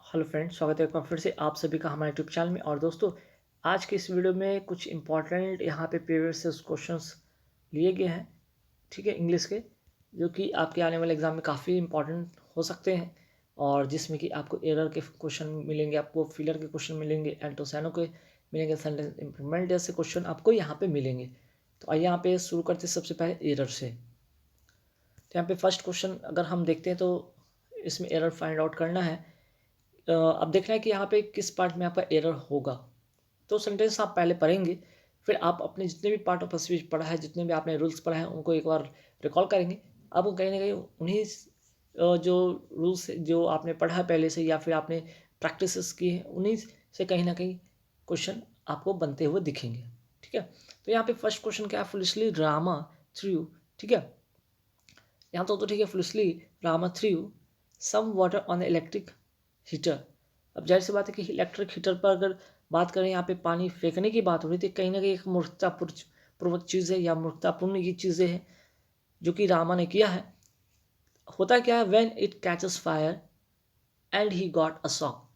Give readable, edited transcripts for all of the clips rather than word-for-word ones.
Hello friends, स्वागत है एक बार फिर से आप सभी का हमारे यूट्यूब चैनल में। और दोस्तों, आज के इस वीडियो में कुछ इंपॉर्टेंट यहाँ पे प्रीवियस से क्वेश्चंस लिए गए हैं, ठीक है, इंग्लिश के, जो कि आपके आने वाले एग्जाम में काफ़ी इंपॉर्टेंट हो सकते हैं। और जिसमें कि आपको एरर के क्वेश्चन मिलेंगे, आपको फिलर के क्वेश्चन मिलेंगे, एंटोसाइनो के मिलेंगे, सेंटेंस इंप्रूवमेंट जैसे क्वेश्चन आपको यहाँ पे मिलेंगे। तो आइए यहाँ पे शुरू करते हैं सबसे पहले एरर से। तो यहाँ पे फर्स्ट क्वेश्चन अगर हम देखते हैं तो इसमें एरर फाइंड आउट करना है। अब देखना है कि यहाँ पे किस पार्ट में आपका एरर होगा। तो सेंटेंस आप पहले पढ़ेंगे, फिर आप अपने जितने भी पार्ट ऑफ स्पीच पढ़ा है, जितने भी आपने रूल्स पढ़ा है, उनको एक बार रिकॉल करेंगे। आपको कहीं ना कहीं उन्हीं जो रूल्स जो आपने पढ़ा है पहले से, या फिर आपने प्रैक्टिस की है, उन्हीं से कहीं ना कहीं क्वेश्चन आपको बनते हुए दिखेंगे। ठीक है, तो यहाँ पे फर्स्ट क्वेश्चन क्या है? फुलिशली ड्रामा थ्रू, ठीक है, यहाँ तो ठीक है, foolishly drama through some water on the electric heater. अब जाहिर सी बात है कि इलेक्ट्रिक हीटर पर अगर बात करें, यहाँ पे पानी फेंकने की बात हो रही थी, कहीं ना कहीं एक मूर्खतापूर्वक चीज़ है या मूर्खतापूर्ण की चीज़ें हैं जो कि रामा ने किया है। होता क्या है? When it catches fire and he got a shock.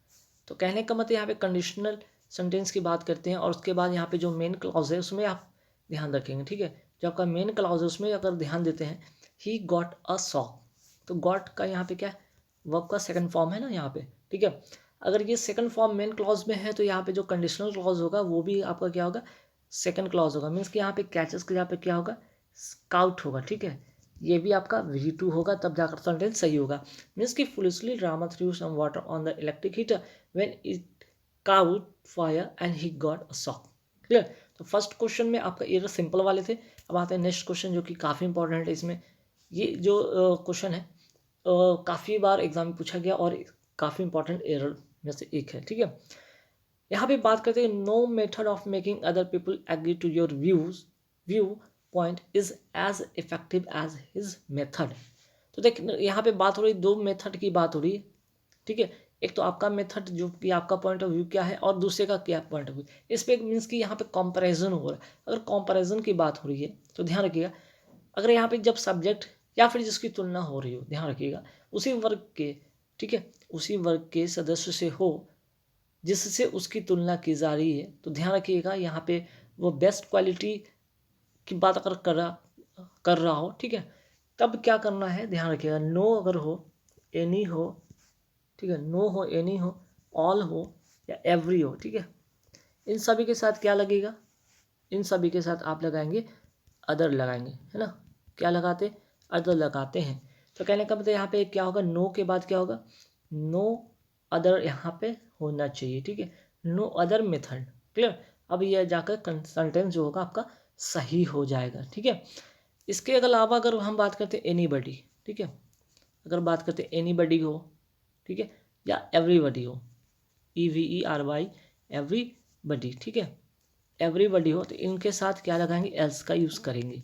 तो कहने का मतलब यहाँ पे कंडीशनल सेंटेंस की बात करते हैं, और उसके बाद यहाँ पे जो मेन क्लॉज है उसमें आप ध्यान रखेंगे। ठीक है, जो आपका मेन क्लॉज है उसमें अगर ध्यान देते हैं, ही गॉट अ शॉक, तो गॉट का यहाँ पे क्या है? वर्ब का सेकंड फॉर्म है ना यहाँ पे। ठीक है, अगर ये सेकंड फॉर्म मेन क्लॉज में है तो यहाँ पे जो कंडीशनल क्लॉज होगा वो भी आपका क्या होगा? सेकंड क्लॉज होगा। मीन्स कि यहाँ पे कैचेस के यहाँ पे क्या होगा? स्काउट होगा। ठीक है, ये भी आपका V2 होगा, तब जाकर सेंटेंस सही होगा। मीन्स कि foolishly drama through some water on the electric heater when it caught fire and he got a shock. Clear? तो फर्स्ट क्वेश्चन में आपका एरर सिंपल वाले थे। अब आते हैं नेक्स्ट क्वेश्चन, जो कि काफ़ी इंपॉर्टेंट है। इसमें ये जो क्वेश्चन है काफ़ी बार एग्जाम में पूछा गया और काफ़ी इंपॉर्टेंट एरर में से एक है। ठीक है, यहाँ पे बात करते हैं, no method of making other people agree to your viewpoint is as effective as his method. तो देख, यहाँ पे बात हो रही, दो मेथड की बात हो रही है। ठीक है, एक तो आपका मेथड जो कि आपका पॉइंट ऑफ व्यू क्या है, और दूसरे का क्या पॉइंट ऑफ व्यू। इस पे मीन्स कि यहाँ पे कंपैरिजन हो रहा है। अगर कंपैरिजन की बात हो रही है तो ध्यान रखिएगा, अगर यहाँ पे जब सब्जेक्ट या फिर जिसकी तुलना हो रही हो, ध्यान रखिएगा, उसी वर्ग के, ठीक है, उसी वर्ग के सदस्य से हो जिससे उसकी तुलना की जा रही है, तो ध्यान रखिएगा यहाँ पे वो बेस्ट क्वालिटी की बात अगर कर रहा हो, ठीक है, तब क्या करना है? ध्यान रखिएगा, नो अगर हो, एनी हो, ठीक है, नो हो, एनी हो, ऑल हो या एवरी हो, ठीक है, इन सभी के साथ क्या लगेगा? इन सभी के साथ आप लगाएंगे अदर, लगाएंगे, है ना। क्या लगाते? अदर लगाते हैं। तो कहने का मतलब यहाँ पे क्या होगा? नो के बाद क्या होगा? नो अदर यहाँ पे होना चाहिए। ठीक है, नो अदर मेथड। क्लियर? अब ये जाकर सेंटेंस जो होगा आपका सही हो जाएगा। ठीक है, इसके अलावा अगर हम बात करते हैं एनीबडी, ठीक है, अगर बात करते हैं एनीबडी हो, ठीक है, या एवरीबडी हो, EVERY, एवरीबडी, ठीक है, एवरीबडी हो, तो इनके साथ क्या लगाएंगे? एल्स का यूज़ करेंगे।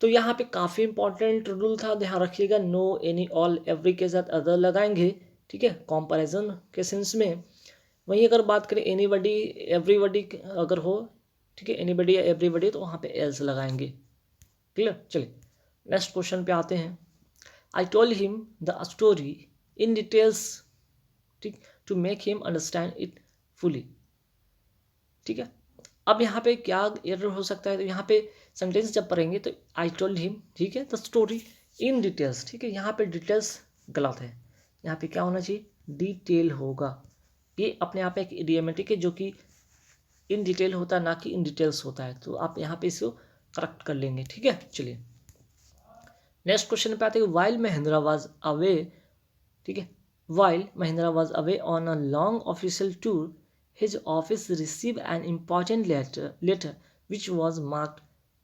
तो यहाँ पे काफ़ी इंपॉर्टेंट रूल था, ध्यान रखिएगा, नो, एनी, ऑल, एवरी के साथ अदर लगाएंगे। ठीक है, कंपैरिजन के सेंस में। वहीं अगर बात करें एनीबडी, एवरीबडी अगर हो, ठीक है, एनीबडी या एवरीबडी, तो वहाँ पे एल्स लगाएंगे। क्लियर? चलिए नेक्स्ट क्वेश्चन पे आते हैं। I told him the story in details, ठीक, to make him understand it fully. ठीक है, अब यहाँ पे क्या एरर हो सकता है? तो यहाँ पे सेंटेंस जब पढ़ेंगे तो आई टोल्ड हिम, ठीक है, द स्टोरी इन डिटेल्स, ठीक है, यहाँ पे डिटेल्स गलत है, यहाँ पे क्या होना चाहिए? डिटेल होगा। ये अपने आप एक इडियमेटिक है जो कि इन डिटेल होता है, ना कि इन डिटेल्स होता है। तो आप यहाँ पे इसको करेक्ट कर लेंगे। ठीक है, चलिए नेक्स्ट क्वेश्चन पे आते हैं। वाइल महेंद्रा वाज अवे, ठीक है, while Mahindra was away on a long official tour, his office received an important letter which was marked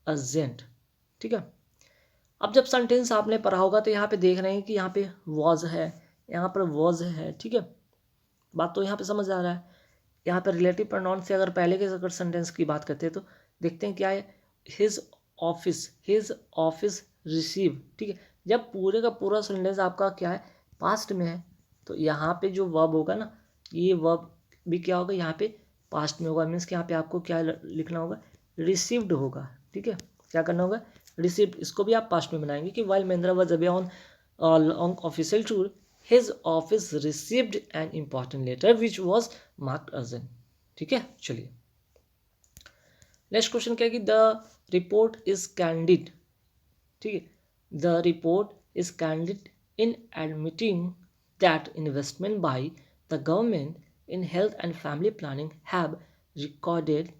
urgent। ठीक है, अब जब सेंटेंस आपने पढ़ा होगा तो यहाँ पे देख रहे हैं कि यहाँ पे was है, यहाँ पर was है। ठीक है, बात तो यहाँ पे समझ आ रहा है। यहाँ पे रिलेटिव प्रोनाउन से अगर पहले के अगर सेंटेंस की बात करते हैं तो देखते हैं क्या है? His office receive. ठीक है, जब पूरे का पूरा सेंटेंस आपका क्या है? पास्ट में है, तो यहाँ पे जो वर्ब होगा ना, ये वर्ब भी क्या होगा? यहाँ पे पास्ट में होगा। मीन्स कि यहाँ पे आपको क्या लिखना होगा? रिसीव्ड होगा। ठीक है, क्या करना होगा? रिसीव्ड। इसको भी आप पास्ट में बनाएंगे कि while Mahindra was away on long official tour, his office received an important letter which was marked urgent. ठीक है, चलिए नेक्स्ट क्वेश्चन क्या है कि द रिपोर्ट इज कैंडिड. ठीक है, the report is candid in admitting that investment by the government in health and family planning have eroded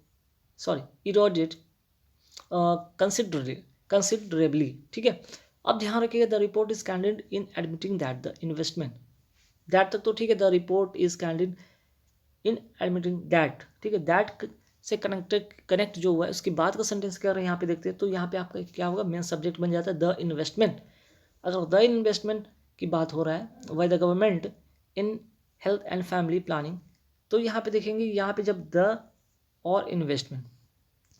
considerably. ठीक है, अब ध्यान रखिएगा the report is candid in admitting that the investment, that तक तो ठीक है. The report is candid in admitting that, ठीक है, दैट से कनेक्ट जो हुआ है उसके बाद का सेंटेंस क्या है यहाँ पे देखते हैं. तो यहाँ पे आपका क्या होगा, मेन सब्जेक्ट बन जाता है द इन्वेस्टमेंट. अगर द इन्वेस्टमेंट की बात हो रहा है by the government in health and family planning, तो यहाँ पे देखेंगे यहाँ पे जब द और इन्वेस्टमेंट,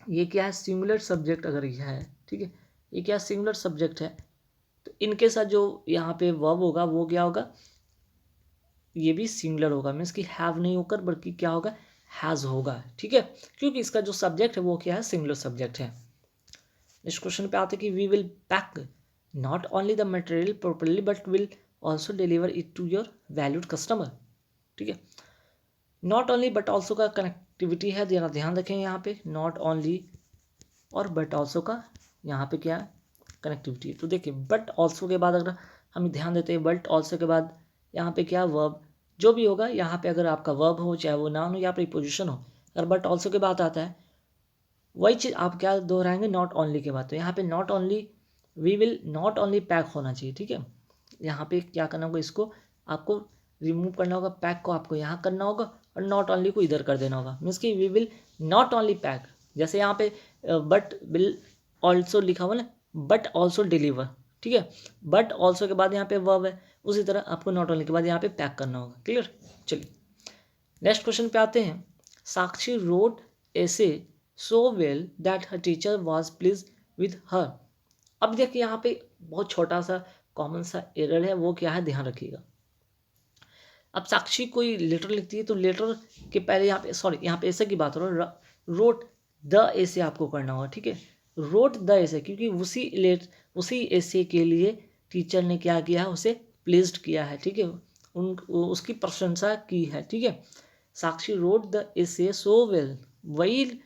ये क्या है, सिंगुलर सब्जेक्ट अगर यह है, ठीक है, ये क्या सिंगुलर सब्जेक्ट है, तो इनके साथ जो यहाँ पे वर्ब होगा वो क्या होगा, ये भी सिंगुलर होगा. मीन्स कि हैव नहीं होकर बल्कि क्या होगा, हैज़ होगा. ठीक है, क्योंकि इसका जो सब्जेक्ट है वो क्या है, सिंगुलर सब्जेक्ट है. इस क्वेश्चन पे आते हैं कि we will pack not only the material properly but will also deliver it to your valued customer. ठीक है, नॉट ओनली बट ऑल्सो का कनेक्टिविटी है, जरा ध्यान रखें यहाँ पे. नॉट ओनली और बट ऑल्सो का यहाँ पे क्या है, कनेक्टिविटी. तो देखिए बट ऑल्सो के बाद अगर हम ध्यान देते हैं, बट ऑल्सो के बाद यहाँ पे क्या, वर्ब जो भी होगा यहाँ पे, अगर आपका वर्ब हो चाहे वो नाउन हो या प्रीपोजिशन हो, अगर बट ऑल्सो के बाद आता है वही चीज़ आप क्या दोहराएंगे, नॉट ओनली के बाद. तो यहाँ पे not only, we will not only pack होना चाहिए. ठीक है, यहाँ पे क्या करना होगा, इसको आपको रिमूव करना होगा, पैक को आपको यहाँ करना होगा और नॉट ओनली को इधर कर देना होगा. मीन्स कि we will not only pack, जैसे यहाँ पे बट विल ऑल्सो लिखा हुआ ना, बट ऑल्सो डिलीवर. ठीक है, बट ऑल्सो के बाद यहाँ पे वर्ब है, उसी तरह आपको नॉट ओनली के बाद यहाँ पे पैक करना होगा. क्लियर, चलिए नेक्स्ट क्वेश्चन पे आते हैं. साक्षी रोड ऐसे so well that her teacher was please with हर. अब देखिए यहाँ पे बहुत छोटा सा कॉमन सा एरर है, वो क्या है, ध्यान रखिएगा. अब साक्षी कोई लेटर लिखती है तो लेटर के पहले यहाँ पे, सॉरी यहाँ पे ऐसे की बात हो रहा है, रोट द ऐसे आपको करना होगा. ठीक है, रोट द ऐसे, क्योंकि उसी ऐसे के लिए टीचर ने क्या किया है, उसे प्लेस्ड किया है. ठीक है, उसकी प्रशंसा की है. ठीक है, साक्षी रोट द ऐसे सो वेल, वही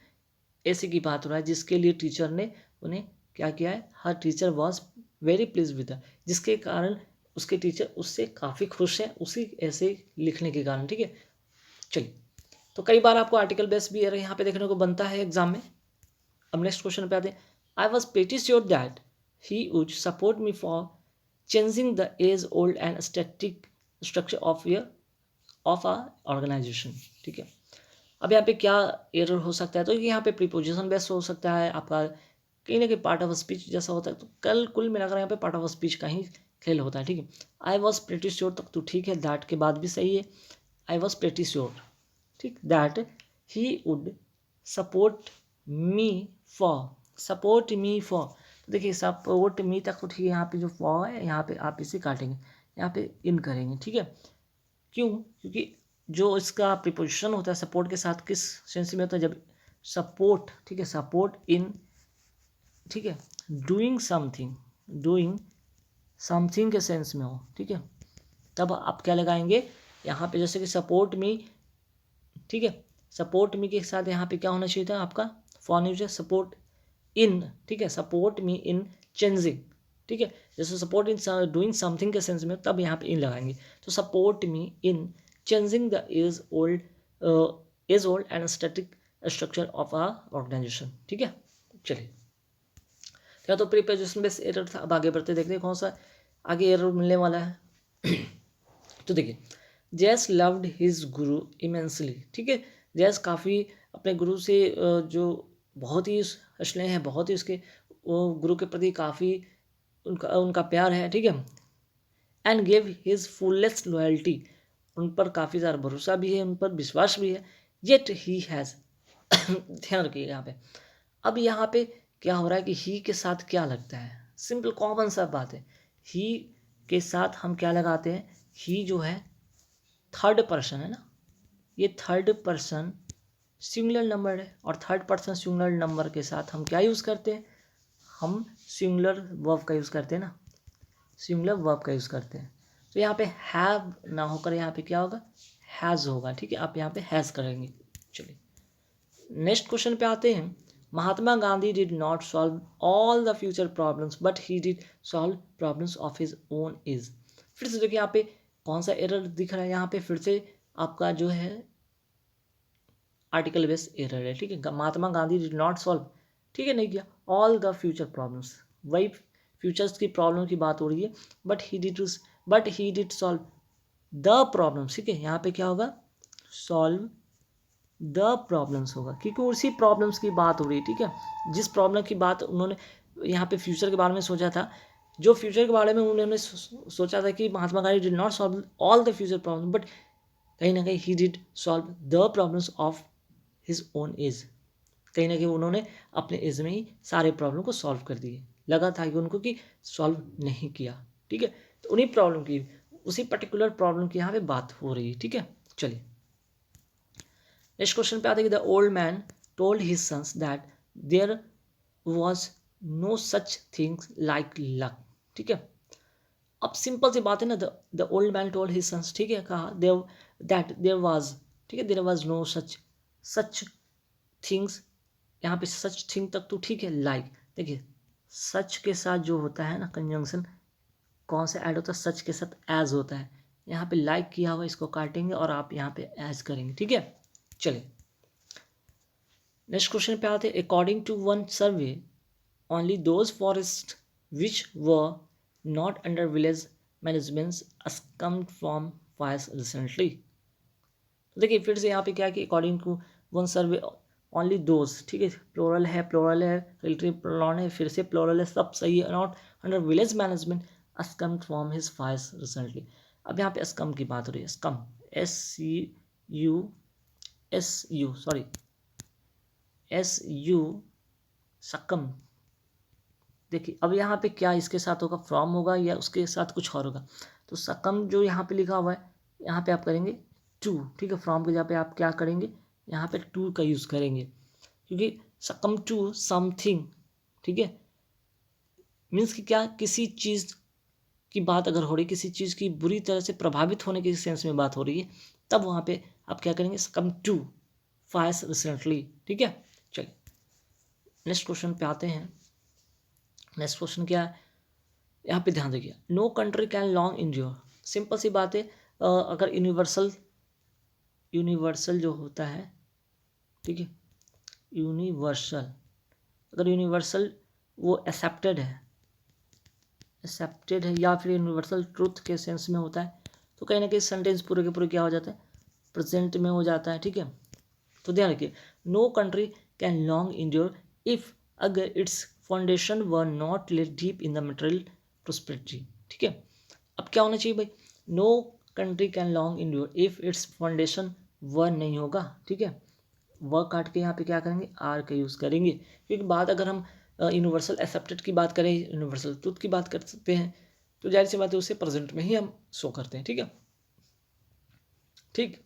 ऐसे की बात हो रहा है जिसके लिए टीचर ने उन्हें क्या किया है, her teacher was very pleased with her, जिसके कारण उसके टीचर उससे काफ़ी खुश हैं उसी ऐसे लिखने के कारण. ठीक है, चलिए तो कई बार आपको आर्टिकल बेस भी यहाँ पे देखने को बनता है एग्जाम में. अब नेक्स्ट क्वेश्चन पे आते हैं. I was pretty sure that he would support me for changing the age old and static structure of a organisation. ठीक है, अब यहाँ पे क्या एरर हो सकता है, तो यहाँ पे प्रीपोजिशन बेस हो सकता है, आपका कहीं ना कहीं पार्ट ऑफ स्पीच जैसा होता है. तो कल कुल मिलाकर यहाँ पे पार्ट ऑफ स्पीच का ही खेल होता है. ठीक है, आई वॉज प्रेटी श्योर तक तो ठीक है, दैट के बाद भी सही है. आई वॉज प्रेटी श्योर, ठीक, that he would support me for. तो देखिए सपोर्ट मी तक तो ठीक है, यहाँ पे जो फॉर है यहाँ पे आप इसे काटेंगे, यहाँ पे इन करेंगे. ठीक है, क्यों, क्योंकि जो इसका प्रीपोजिशन होता है सपोर्ट के साथ किस सेंस में होता है, जब सपोर्ट, ठीक है, सपोर्ट इन, ठीक है, डूइंग समथिंग के सेंस में हो. ठीक है, तब आप क्या लगाएंगे यहाँ पे, जैसे कि सपोर्ट मी. ठीक है, सपोर्ट मी के साथ यहाँ पे क्या होना चाहिए था, आपका फॉर न्यूज है, सपोर्ट इन. ठीक है, सपोर्ट मी इन चेंजिंग. ठीक है, जैसे सपोर्ट इन डूइंग समथिंग के सेंस में, तब यहाँ पे इन लगाएंगे. तो support me in changing the age old and static structure of a organisation. ठीक है, चलिए क्या तो प्रीपोजिशन बेस एरर था. अब आगे बढ़ते देखते हैं कौन सा आगे एरर मिलने वाला है. तो देखिए, जैस लव्ड हिज गुरु इमेंसली. ठीक है, जैस काफ़ी अपने गुरु से जो बहुत ही स्नेह है, बहुत ही उसके वो गुरु के प्रति काफ़ी उनका प्यार है. ठीक है, and gave his fullest loyalty, उन पर काफ़ी ज़्यादा भरोसा भी है, उन पर विश्वास भी है. येट ही हैज़ ध्यान रखिए यहाँ पे. अब यहाँ पे क्या हो रहा है कि ही के साथ क्या लगता है, सिंपल कॉमन सा बात है. ही के साथ हम क्या लगाते हैं, ही जो है थर्ड पर्सन है ना, ये थर्ड पर्सन सिंगुलर नंबर है, और थर्ड पर्सन सिंगुलर नंबर के साथ हम क्या यूज़ करते हैं, हम सिंगुलर वर्ब का यूज़ करते हैं ना, सिंगुलर वर्ब का यूज़ करते हैं. तो यहाँ पे हैव ना होकर यहाँ पे क्या होगा, हैज़ होगा। ठीक है, आप यहाँ पे हैज़ करेंगे। चलिए नेक्स्ट क्वेश्चन पे आते हैं। Mahatma Gandhi did not solve all the future problems but he did solve problems of his own age. फिर से देखिए यहाँ पे कौन सा एरर दिख रहा है, यहाँ पे फिर से आपका जो है आर्टिकल बेस एरर है। ठीक है, महात्मा गांधी डिड नॉट सॉल्व, ठीक है, नहीं किया ऑल द फ्यूचर प्रॉब्लम्स, वही फ्यूचर्स की प्रॉब्लम की बात हो रही है, but he did solve the problems. ठीक है, यहाँ पे क्या होगा, सॉल्व द प्रॉब्लम्स होगा, क्योंकि उसी प्रॉब्लम्स की बात हो रही है। ठीक है, जिस प्रॉब्लम की बात उन्होंने यहाँ पे फ्यूचर के बारे में सोचा था, जो फ्यूचर के बारे में उन्होंने सोचा था कि Mahatma Gandhi did not solve all the future problem, but कहीं ना कहीं he did solve the problems of his own age. कहीं ना कहीं उन्होंने अपने एज में ही सारे प्रॉब्लम को सॉल्व कर दिए। लगा था कि उनको कि सॉल्व नहीं किया। ठीक है, तो उन्हीं प्रॉब्लम की, उसी पर्टिकुलर प्रॉब्लम की यहाँ पे बात हो रही है। ठीक है, चलिए नेक्स्ट क्वेश्चन पे आते हैं। The old man told his sons that there was no such things like luck. ठीक है, अब सिंपल सी बात है ना, the old man told his sons, ठीक है, कहा देयर वाज, ठीक है, there was no such things. यहाँ पे सच थिंग तक तो ठीक है, लाइक देखिए सच के साथ जो होता है ना कंजंक्शन कौन से ऐड होता है, सच के साथ एज होता है। यहाँ पे लाइक किया हुआ इसको काटेंगे और आप यहाँ पे एज करेंगे। ठीक है, चलिए नेक्स्ट क्वेश्चन पे आते हैं। According to one survey only those forest which were not under village management come from fires recently. तो देखिए फिर से यहाँ पे क्या है कि according to one survey only those, ठीक है, प्लोरल है रिलेटिव प्रोनाउन है, फिर से प्लोरल है, सब सही है, नॉट अंडर विलेज मैनेजमेंट अस्कम फ्रॉम हिज फायर्स रिसेंटली। अब यहाँ पे अस्कम की बात हो रही है, अस्कम SU सकम। देखिए अब यहाँ पे क्या इसके साथ होगा, फ्रॉम होगा या उसके साथ कुछ और होगा। तो सकम जो यहाँ पे लिखा हुआ है, यहाँ पे आप करेंगे टू। ठीक है, फ्रॉम के जगह पे आप क्या करेंगे, यहाँ पे टू का यूज़ करेंगे, क्योंकि सकम टू समथिंग, ठीक है, मीन्स कि क्या, किसी चीज़ की बात अगर हो रही, किसी चीज़ की बुरी तरह से प्रभावित होने के सेंस में बात हो रही है, तब वहाँ पे आप क्या करेंगे, सकम टू फायर्स रिसेंटली। ठीक है, चलिए नेक्स्ट क्वेश्चन पे आते हैं। नेक्स्ट क्वेश्चन क्या है, यहाँ पे ध्यान देखिए, no country can long endure. Simple सी बात है, अगर यूनिवर्सल जो होता है, ठीक है, अगर यूनिवर्सल वो एक्सेप्टेड है या फिर यूनिवर्सल ट्रूथ के सेंस में होता है, तो कहीं ना कहीं सेंटेंस पूरे के पूरे क्या हो जाता है, प्रेजेंट में हो जाता है। ठीक है, तो ध्यान रखिए, no country can long endure if अगर its foundation were not laid deep in the material prosperity. ठीक है, अब क्या होना चाहिए भाई, no country can long endure if its foundation were नहीं होगा। ठीक है, व काट के यहाँ पे क्या करेंगे, आर का यूज़ करेंगे, क्योंकि बात अगर हम यूनिवर्सल एक्सेप्टेड की बात करें, यूनिवर्सल ट्रूथ की बात कर सकते हैं, तो जाहिर सी बात है उसे प्रेजेंट में ही हम शो करते हैं। ठीक है, ठीक,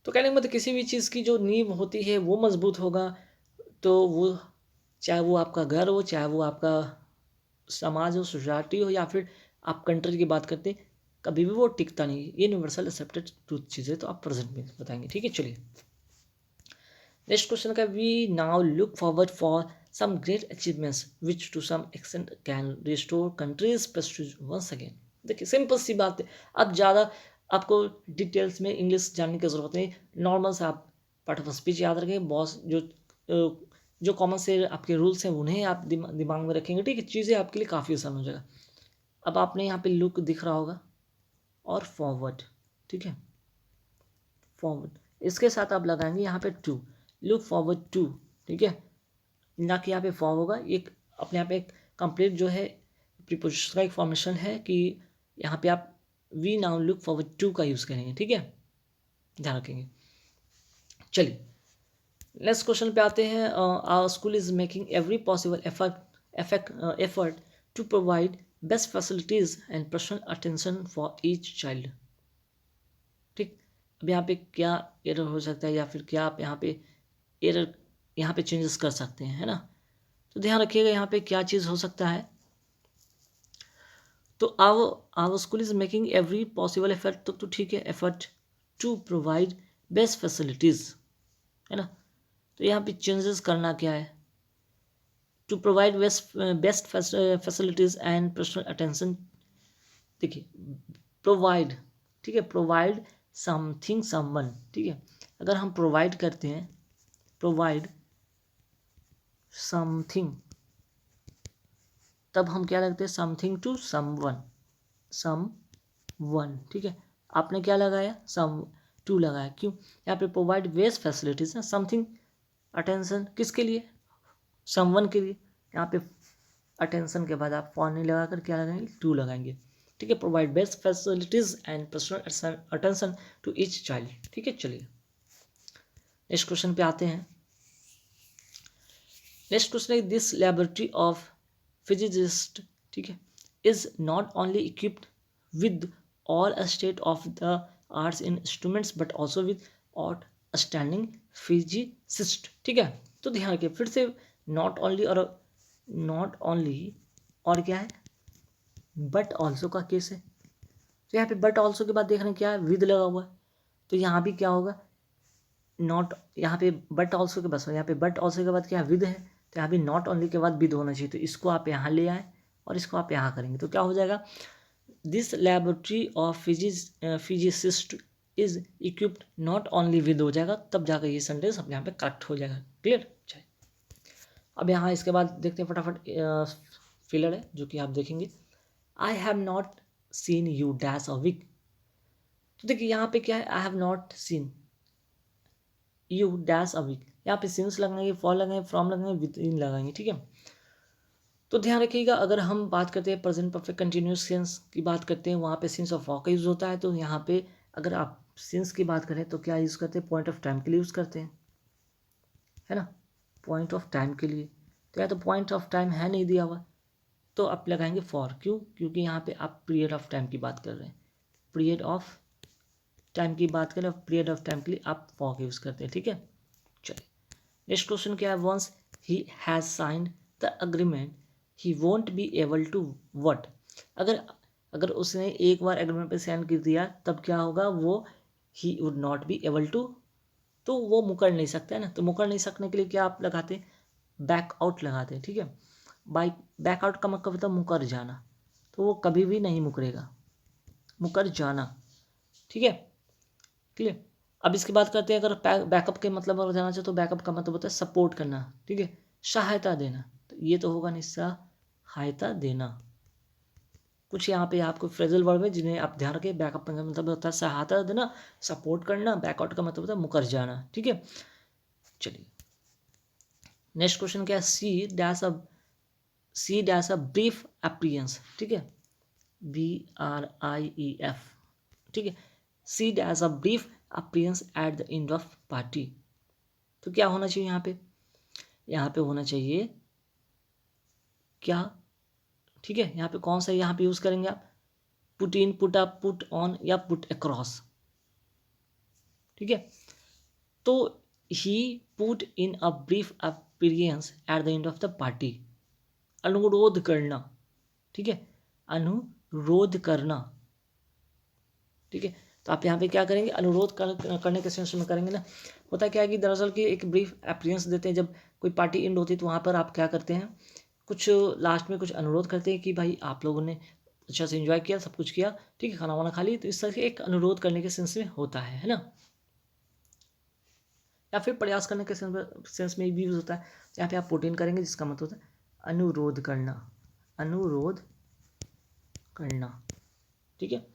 तो कहने का मतलब किसी भी चीज़ की जो नींव होती है वो मजबूत होगा, तो वो चाहे वो आपका घर हो, चाहे वो आपका समाज हो, सोसाइटी हो, या फिर आप कंट्री की बात करते हैं, कभी भी वो टिकता नहीं। ये यूनिवर्सल एक्सेप्टेड ट्रूथ चीज़ है, तो आप प्रेजेंट में बताएंगे। ठीक है, चलिए नेक्स्ट क्वेश्चन का, we now look forward for some great achievements which to some extent can restore country's prestige once again. देखिए सिंपल सी बात है, अब ज़्यादा आपको डिटेल्स में इंग्लिश जानने की ज़रूरत नहीं, नॉर्मल से आप पार्ट ऑफ स्पीच याद रखें, बॉस जो कॉमन से आपके रूल्स हैं उन्हें आप दिमाग में रखेंगे। ठीक है, चीज़ें आपके लिए काफ़ी आसान हो जाएगा। अब आपने यहाँ पे लुक दिख रहा होगा और फॉरवर्ड, ठीक है, फॉरवर्ड इसके साथ आप लगाएंगे यहाँ पे टू, लुक फॉरवर्ड टू। ठीक है, ना कि यहाँ पे फॉर्म होगा, एक अपने आप एक कंप्लीट जो है प्रीपोजिशन का एक फॉर्मेशन है कि यहाँ पे आप we now look forward to का यूज़ करेंगे। ठीक है, ध्यान रखेंगे। चलिए नेक्स्ट क्वेश्चन पे आते हैं। Our school is making every possible effort to provide best facilities and personal attention for each child. ठीक, अब यहाँ पे क्या एरर हो सकता है, या फिर क्या आप यहाँ पे एरर यहाँ पे चेंजेस कर सकते हैं, है ना। तो ध्यान रखिएगा यहाँ पे क्या चीज़ हो सकता है, तो our school is making every possible effort, तो ठीक है, effort to provide best facilities, है ना। तो यहाँ पे चेंजेस करना क्या है, to provide best facilities and personal attention. देखिए प्रोवाइड, ठीक है, प्रोवाइड समथिंग समवन, ठीक है, अगर हम प्रोवाइड करते हैं, प्रोवाइड समथिंग, तब हम क्या लगते हैं, समथिंग टू समवन, समवन, ठीक है। आपने क्या लगाया, सम टू लगाया, क्यों, यहाँ पे प्रोवाइड बेस्ट फैसिलिटीज है, समथिंग अटेंशन किसके लिए, समवन के लिए, यहाँ पे अटेंशन के बाद आप फॉर नहीं लगाकर क्या लगाएंगे, टू लगाएंगे, ठीक है। Provide best facilities and personal attention to each child, ठीक है। चलिए नेक्स्ट क्वेश्चन पे आते हैं। नेक्स्ट क्वेश्चन है, दिस लैबोरेटरी ऑफ फिजिसिस्ट, ठीक है, is not only equipped with all a state of the arts instruments but also with outstanding physicist, ठीक है। तो ध्यान रखिए फिर से, नॉट ओनली और नॉट ओनली और क्या है, बट ऑल्सो का केस है। तो यहाँ पे बट ऑल्सो के बाद देख रहे हैं क्या है, विद लगा हुआ है, तो यहाँ भी क्या होगा, नॉट, यहाँ पे बट ऑल्सो के बस, यहाँ पे बट ऑल्सो के बाद क्या विद है, तो यहाँ भी नॉट ओनली के बाद विद होना चाहिए, तो इसको आप यहाँ ले आए और इसको आप यहाँ करेंगे, तो क्या हो जाएगा, this laboratory of physicist is equipped not only with हो जाएगा, तब जाकर ये सेंटेंस अपने यहाँ पे करेक्ट हो जाएगा। क्लियर। चलिए अब यहाँ इसके बाद देखते हैं फटाफट, फिलर है जो कि आप देखेंगे, I have not seen you dash a week. तो देखिए यहाँ पे क्या है, I have not seen you dash a week, यहाँ पे सिंस लगाएंगे, फॉर लगाएंगे, फ्रॉम लगाएंगे, विद इन लगाएंगे, ठीक है। तो ध्यान रखिएगा, अगर हम बात करते हैं प्रेजेंट परफेक्ट कंटिन्यूअस टेंस की बात करते हैं, वहाँ पे सिंस और फॉर का यूज़ होता है, तो यहाँ पे अगर आप सिंस की बात करें तो क्या यूज़ करते हैं, पॉइंट ऑफ टाइम के लिए यूज़ करते हैं, है ना, पॉइंट ऑफ टाइम के लिए। तो या तो पॉइंट ऑफ टाइम है नहीं दिया हुआ, तो आप लगाएंगे फॉर, क्यों, क्योंकि यहाँ पे आप पीरियड ऑफ टाइम की बात कर रहे हैं, पीरियड ऑफ टाइम की बात करें, पीरियड ऑफ टाइम के लिए आप फॉर का यूज़ करते हैं, ठीक है। चलिए नेक्स्ट क्वेश्चन क्या है, once he has signed the agreement he won't be able to what. अगर अगर उसने एक बार एग्रीमेंट पे साइन कर दिया तब क्या होगा, वो he would not be able to, तो वो मुकर नहीं सकता है ना, तो मुकर नहीं सकने के लिए क्या आप लगाते हैं, बैक आउट लगाते हैं, ठीक है। बाई बैक आउट का मतलब होता है मुकर जाना, तो वो कभी भी नहीं मुकरेगा, मुकर जाना, ठीक है। क्लियर। अब इसकी बात करते हैं, अगर बैकअप के मतलब अगर जाना चाहे तो बैकअप का मतलब होता है सपोर्ट करना, ठीक है, सहायता देना, तो ये तो होगा नहीं, सहायता देना। कुछ यहाँ पे आपको फ्रेजल वर्ब है जिन्हें आप ध्यान रखें, बैकअप का मतलब होता है सहायता देना, सपोर्ट करना, बैकआउट का मतलब होता है मुकर जाना, ठीक है। चलिए नेक्स्ट क्वेश्चन क्या है, see dash a brief appearance, ठीक है, BRIEF, ठीक है, see dash a brief appearance at the end of party. तो क्या होना चाहिए यहाँ पे होना चाहिए क्या, ठीक है, यहाँ पे कौन सा यहाँ पे यूज़ करेंगे आप, put in, put up, put on या पुट अक्रॉस, ठीक है। तो he put in a brief appearance at the end of the party, अनुरोध करना, ठीक है, अनुरोध करना, ठीक है। तो आप यहाँ पे क्या करेंगे, अनुरोध करने के सेंस में करेंगे ना। होता क्या है कि दरअसल कि एक ब्रीफ अपीयरेंस देते हैं, जब कोई पार्टी एंड होती है तो वहाँ पर आप क्या करते हैं, कुछ लास्ट में कुछ अनुरोध करते हैं कि भाई आप लोगों ने अच्छा से एंजॉय किया, सब कुछ किया, ठीक है, खाना वाना खा ली, तो इस तरह से एक अनुरोध करने के सेंस में होता है ना, या फिर प्रयास करने के सेंस में भी यूज होता है। यहाँ पे आप पुट इन करेंगे जिसका मतलब होता है अनुरोध करना, अनुरोध करना, ठीक है।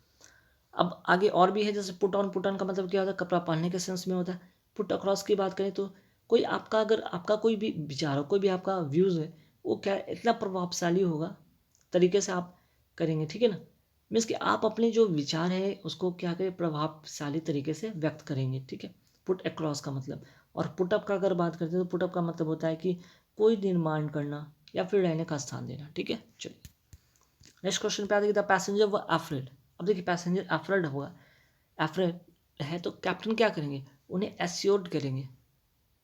अब आगे और भी है, जैसे पुट ऑन, पुट ऑन का मतलब क्या होता है, कपड़ा पहनने के सेंस में होता है। पुट अक्रॉस की बात करें तो कोई आपका, अगर आपका कोई भी विचार हो, कोई भी आपका व्यूज़ है, वो क्या इतना प्रभावशाली होगा तरीके से आप करेंगे, ठीक है ना, मीन्स कि आप अपने जो विचार है उसको क्या करें, प्रभावशाली तरीके से व्यक्त करेंगे, ठीक है, पुट अक्रॉस का मतलब। और पुटअप का अगर बात करते हैं तो पुटअप का मतलब होता है कि कोई निर्माण करना या फिर रहने का स्थान देना, ठीक है। चलिए नेक्स्ट क्वेश्चन पे आते हैं, द पैसेंजर व अफ्रेड। अब देखिए पैसेंजर अफ्रेड होगा, अफ्रेड है तो कैप्टन क्या करेंगे, उन्हें एश्योर्ड करेंगे,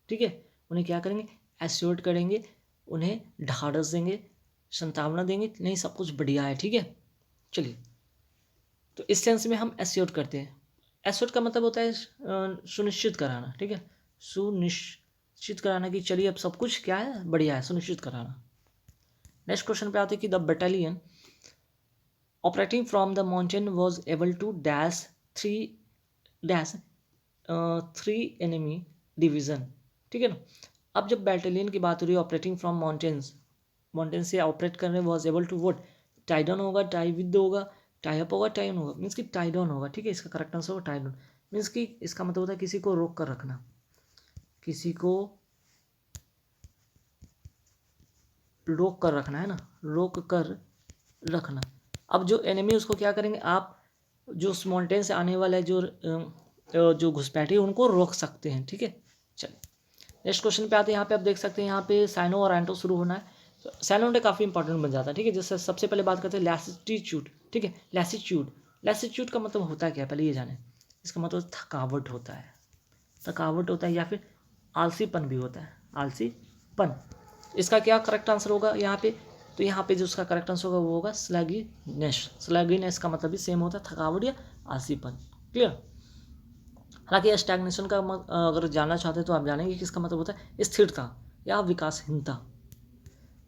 ठीक है, उन्हें क्या करेंगे, एश्योर्ड करेंगे, उन्हें ढाढ़स देंगे, संतावना देंगे, नहीं सब कुछ बढ़िया है, ठीक है। चलिए, तो इस सेंस में हम एस्योर करते हैं। एस्योर का मतलब होता है सुनिश्चित कराना, ठीक है, सुनिश्चित कराना कि चलिए अब सब कुछ क्या है, बढ़िया है, सुनिश्चित कराना। नेक्स्ट क्वेश्चन पे आते हैं कि the battalion operating from the mountain was able to dash three enemy division, ठीक है ना। अब जब बैटालियन की बात हो रही है ऑपरेटिंग फ्रॉम माउंटेन्स, माउंटेन से ऑपरेट करने was able to what, tie down होगा, टाई विद होगा, टाई अप होगा, टाई ऑन होगा, मीन्स कि टाई डाउन होगा, ठीक है, इसका करेक्ट आंसर होगा टाई डाउन। मीन्स कि इसका मतलब होता है किसी को रोक कर रखना, किसी को रोक कर रखना, है ना, रोक कर रखना। अब जो एनिमी उसको क्या करेंगे, आप जो उस माउंटेन से आने वाला है जो घुसपैठी है उनको रोक सकते हैं, ठीक है। चलिए नेक्स्ट क्वेश्चन पे आते हैं। यहाँ पे आप देख सकते हैं यहाँ पे साइनो और एंटो शुरू होना है, तो साइनो डे काफ़ी इंपॉर्टेंट बन जाता है, ठीक है। जैसे सबसे पहले बात करते हैं लैसिट्यूड, ठीक है, लैसिट्यूड। लैसिट्यूड का मतलब होता है क्या, पहले ये जाने। इसका मतलब थकावट होता है, थकावट होता है, या फिर आलसीपन भी होता है, आलसीपन। इसका क्या करेक्ट आंसर होगा यहाँ पे, तो यहाँ पे जो उसका करेक्ट आंसर होगा वो होगा स्लैगीनेस। स्लैगीनेस का मतलब भी सेम होता है, थकावट या आलसीपन। क्लियर। हालांकि स्टैग्नेशन का अगर जानना चाहते हैं तो आप जानेंगे कि इसका मतलब होता है स्थिरता या विकासहीनता।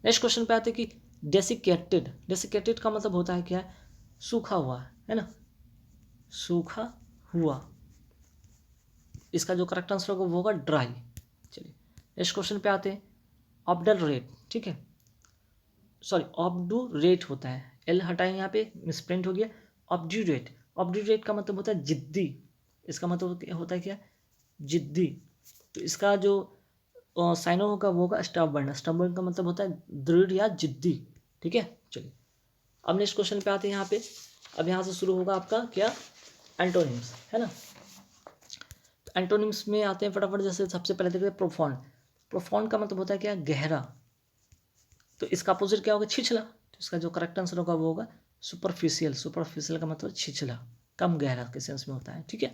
नेक्स्ट क्वेश्चन पे आते हैं कि डेसिकेटेड। डेसिकेटेड का मतलब होता है क्या है, सूखा हुआ, है ना, सूखा हुआ। इसका जो करेक्ट आंसर होगा वो होगा ड्राई। चलिए नेक्स्ट क्वेश्चन पे आते हैं। ऑब्डल रेट, ठीक है, सॉरी ऑब्डू रेट होता है, एल हटाएं, यहाँ पे मिसप्रिंट हो गया, ऑब्ड्यूरेट। ऑब्ड्यूरेट का मतलब होता है जिद्दी, इसका मतलब होता है क्या, जिद्दी। तो इसका जो साइनो होगा वो होगा स्टबर्न। स्टबर्न का मतलब होता है दृढ़ या जिद्दी, ठीक है। चलिए अब नेक्स्ट क्वेश्चन पे आते हैं। यहाँ पे अब यहाँ से शुरू होगा आपका क्या, एंटोनिम्स, है ना। तो एंटोनिम्स में आते हैं फटाफट। जैसे सबसे पहले देखते हैं प्रोफाउंड। प्रोफाउंड का मतलब होता है क्या, गहरा। तो इसका अपोजिट क्या होगा, छिछला। तो इसका जो करेक्ट आंसर होगा वो होगा सुपरफिशियल। सुपरफिशियल का मतलब छिछला, कम गहरा के सेंस में होता है, ठीक है।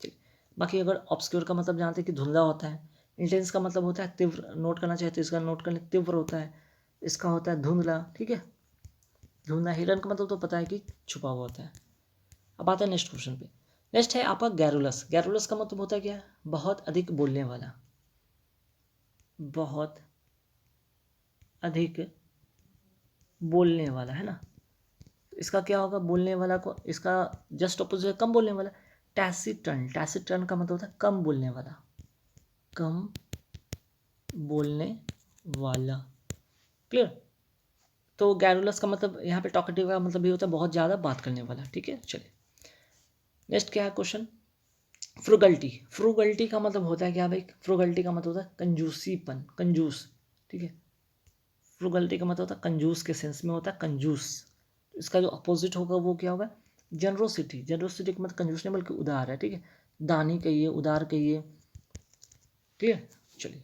ठीक। बाकी अगर ऑब्सक्योर का मतलब जानते हैं कि धुंधला होता है। इंटेंस का मतलब होता है तीव्र, नोट करना चाहते हैं इसका नोट कर ले, तीव्र होता है, इसका होता है धुंधला, ठीक है, धुंधला। हिडन का मतलब तो पता है कि छुपा हुआ होता है। अब आता है नेक्स्ट क्वेश्चन पे। नेक्स्ट है आपका गैरुलस। गैरुलस का मतलब होता है क्या, बहुत अधिक बोलने वाला, बहुत अधिक बोलने वाला, है ना। इसका क्या होगा, बोलने वाला को, इसका जस्ट अपोजिट कम बोलने वाला, टैसिटर्न। टैसिटर्न का मतलब होता है कम बोलने वाला, कम बोलने वाला। क्लियर। तो गैरुलस का मतलब यहाँ पे टॉकेटिव का मतलब भी होता है बहुत ज़्यादा बात करने वाला, ठीक है। चलिए नेक्स्ट क्या है क्वेश्चन, फ्रुगल्टी। फ्रुगल्टी का मतलब होता है क्या भाई, फ्रुगल्टी का मतलब होता है कंजूसीपन, कंजूस, ठीक है। फ्रुगल्टी का मतलब होता है कंजूस के सेंस में होता है, कंजूस। इसका जो अपोजिट होगा वो क्या होगा, जनरोसिटी। जनरोसिटी का मतलब कंजूस नहीं बल्कि उदार है, ठीक है, दानी कहिए, उदार कहिए, क्लियर। चलिए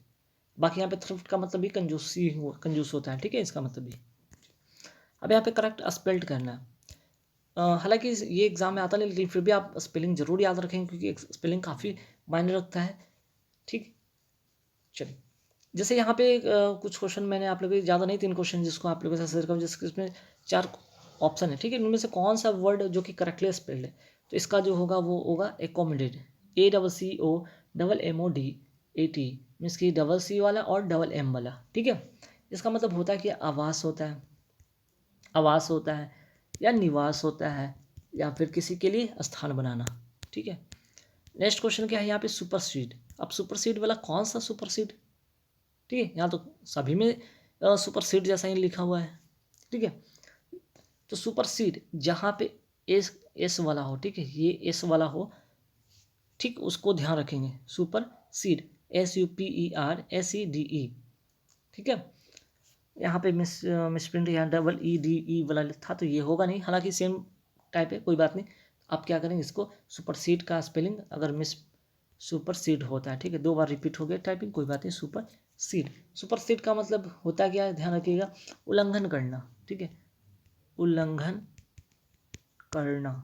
बाकी यहाँ पे थ्रिफ्ट का मतलब भी कंजूसी हो, कंजूस होता है, ठीक है, इसका मतलब भी। अब यहाँ पे करेक्ट स्पेल्ड करना है। हालांकि ये एग्जाम में आता नहीं, लेकिन फिर भी आप स्पेलिंग जरूर याद रखेंगे क्योंकि स्पेलिंग काफ़ी मायने रखता है, ठीक। चलिए जैसे यहाँ पे कुछ क्वेश्चन मैंने आप लोगों को, ज़्यादा नहीं, 3 क्वेश्चन जिसको आप लोगों के साथ शेयर करूँ, जिसमें 4 ऑप्शन है, ठीक है। इनमें से कौन सा वर्ड जो कि करेक्टली स्पेल्ड है, तो इसका जो होगा वो होगा एकोमोडेट, ACCOMMODAT, मीन्स कि डबल सी वाला और डबल एम वाला, ठीक है। इसका मतलब होता है कि आवास होता है, आवास होता है, या निवास होता है, या फिर किसी के लिए स्थान बनाना, ठीक है। नेक्स्ट क्वेश्चन क्या है यहाँ पे, सुपरसीड। अब सुपरसीड वाला कौन सा सुपरसीड, ठीक है, यहाँ तो सभी में सुपरसीड जैसा ही लिखा हुआ है, ठीक है। तो सुपरसीड जहाँ पे एस एस वाला हो, ठीक है, ये एस वाला हो, ठीक, उसको ध्यान रखेंगे, सुपर सीड, SUPERSEDE, ठीक है। यहाँ पे मिसप्रिंट, यहाँ DE वाला था तो ये होगा नहीं, हालांकि सेम टाइप है, कोई बात नहीं। आप क्या करेंगे, इसको सुपरसीड का स्पेलिंग अगर सुपरसीड होता है, ठीक है, 2 बार रिपीट हो गया टाइपिंग, कोई बात नहीं, सुपरसीड। सुपरसीड का मतलब होता क्या है, ध्यान रखिएगा, उल्लंघन करना, ठीक है, उल्लंघन करना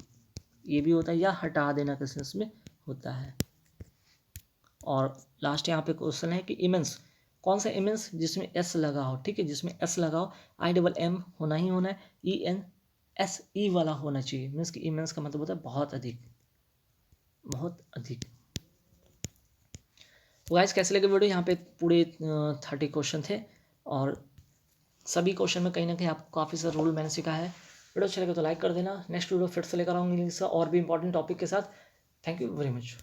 ये भी होता है, या हटा देना के सेंस में होता है। और लास्ट यहाँ पे क्वेश्चन है कि इमेंस, कौन सा इमेंस जिसमें एस लगा हो, ठीक है, जिसमें एस लगा हो, IMM होना ही होना है, SE वाला होना चाहिए, मीन्स कि इमेंस का मतलब होता है बहुत अधिक, बहुत अधिक। तो गाइस कैसे लगे वीडियो, यहाँ पे पूरे 30 क्वेश्चन थे और सभी क्वेश्चन में कहीं ना कहीं आपको काफ़ी सारा रूल मैंने सिखाया है। वीडियो अच्छा लगे तो लाइक कर देना। नेक्स्ट वीडियो फिर से लेकर आऊँगी और भी इंपॉर्टेंट टॉपिक के साथ। Thank you very much.